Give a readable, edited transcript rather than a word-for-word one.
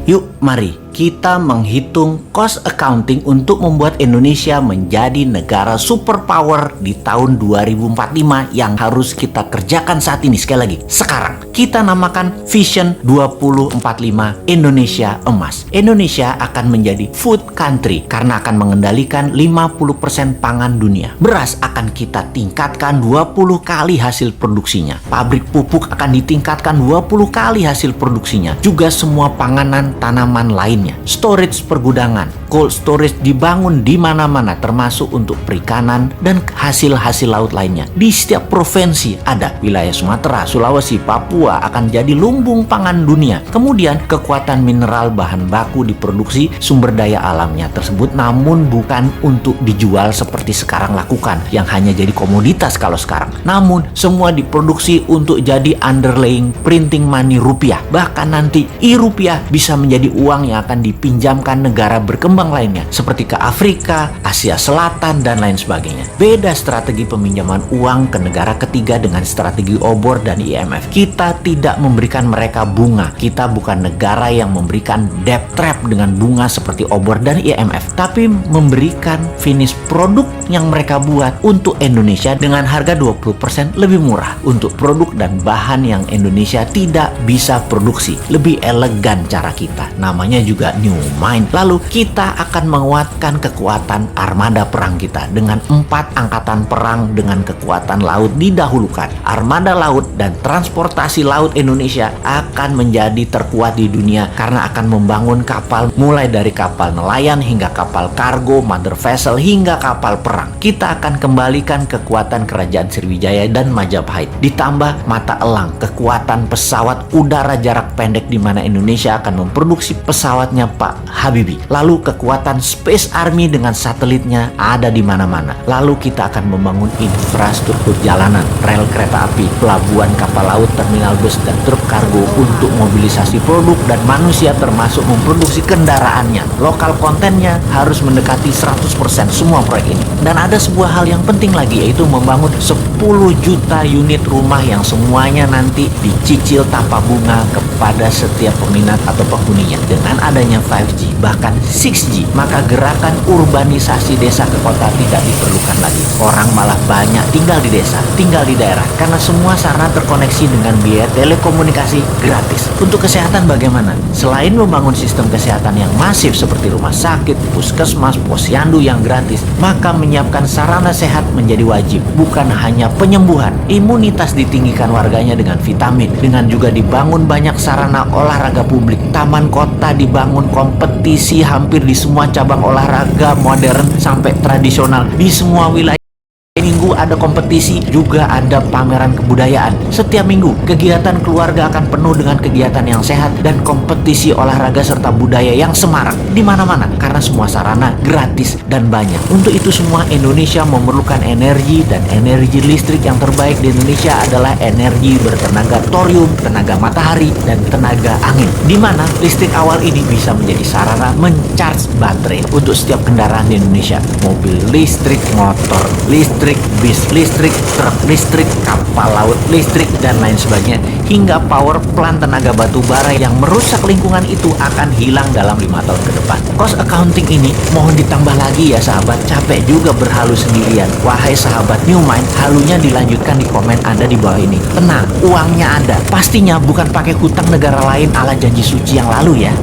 Yuk, mari kita menghitung cost accounting untuk membuat Indonesia menjadi negara superpower di tahun 2045 yang harus kita kerjakan saat ini. Sekali lagi, sekarang kita namakan Vision 2045 Indonesia Emas. Indonesia akan menjadi food country karena akan mengendalikan 50% pangan dunia. Beras akan kita tingkatkan 20 kali hasil produksinya. Pabrik pupuk akan ditingkatkan 20 kali hasil produksinya. Juga semua panganan tanaman lainnya. Storage pergudangan, cold storage dibangun di mana-mana termasuk untuk perikanan dan hasil-hasil laut lainnya. Di setiap provinsi ada. Wilayah Sumatera, Sulawesi, Papua akan jadi lumbung pangan dunia. Kemudian kekuatan mineral bahan baku diproduksi sumber daya alamnya tersebut, namun bukan untuk dijual seperti sekarang lakukan yang hanya jadi komoditas kalau sekarang. Namun semua diproduksi untuk jadi underlying printing money rupiah. Bahkan nanti rupiah bisa menjadi uang yang akan dipinjamkan negara berkembang lainnya seperti ke Afrika, Asia Selatan, dan lain sebagainya. Beda strategi peminjaman uang ke negara ketiga dengan strategi obor dan IMF. Kita tidak memberikan mereka bunga. Kita bukan negara yang memberikan debt trap dengan bunga seperti obor dan IMF, tapi memberikan finish produk yang mereka buat untuk Indonesia dengan harga 20% lebih murah untuk produk dan bahan yang Indonesia tidak bisa produksi. Lebih elegan cara kita. Namanya juga new mind. Lalu kita akan menguatkan kekuatan armada perang kita dengan 4 angkatan perang dengan kekuatan laut didahulukan. Armada laut dan transportasi laut Indonesia akan menjadi terkuat di dunia karena akan membangun kapal mulai dari kapal nelayan hingga kapal kargo, mother vessel hingga kapal perang. Kita akan kembalikan kekuatan kerajaan Sriwijaya dan Majapahit. Ditambah mata elang kekuatan pesawat udara jarak pendek di mana Indonesia akan memproduksi pesawatnya Pak Habibie. Lalu kekuatan Space Army dengan satelitnya ada di mana-mana. Lalu kita akan membangun infrastruktur jalanan, rel kereta api, pelabuhan kapal laut, terminal bus, dan truk kargo untuk mobilisasi produk dan manusia termasuk memproduksi kendaraannya. Lokal kontennya harus mendekati 100% semua proyek ini. Dan ada sebuah hal yang penting lagi, yaitu membangun 10 juta unit rumah yang semuanya nanti dicicil tanpa bunga kepada setiap peminat atau penghuninya. Dengan adanya 5G, bahkan 6G, maka gerakan urbanisasi desa ke kota tidak diperlukan lagi. Orang malah banyak tinggal di desa, tinggal di daerah, karena semua sarana terkoneksi dengan biaya telekomunikasi gratis. Untuk kesehatan bagaimana? Selain membangun sistem kesehatan yang masif seperti rumah sakit, puskesmas, posyandu yang gratis, maka menyiapkan sarana sehat menjadi wajib. Bukan hanya penyembuhan, imunitas ditinggikan warganya dengan vitamin, dengan juga dibangun banyak sarana olahraga publik. Taman kota dibangun, kompetisi hampir di semua cabang olahraga modern sampai tradisional di semua wilayah. Minggu ada kompetisi, juga ada pameran kebudayaan. Setiap minggu kegiatan keluarga akan penuh dengan kegiatan yang sehat dan kompetisi olahraga serta budaya yang semarak di mana-mana karena semua sarana gratis dan banyak. Untuk itu semua Indonesia memerlukan energi, dan energi listrik yang terbaik di Indonesia adalah energi bertenaga thorium, tenaga matahari, dan tenaga angin. Di mana listrik awal ini bisa menjadi sarana mencharge baterai untuk setiap kendaraan di Indonesia. Mobil listrik, motor listrik, bis listrik, truk listrik, kapal laut listrik, dan lain sebagainya, hingga power plant tenaga batu bara yang merusak lingkungan itu akan hilang dalam 5 tahun ke depan. Cost accounting ini mohon ditambah lagi ya sahabat, capek juga berhalu sendirian. Wahai sahabat New Mind, halunya dilanjutkan di komen Anda di bawah ini. Tenang, uangnya ada. Pastinya bukan pakai hutang negara lain ala janji suci yang lalu ya.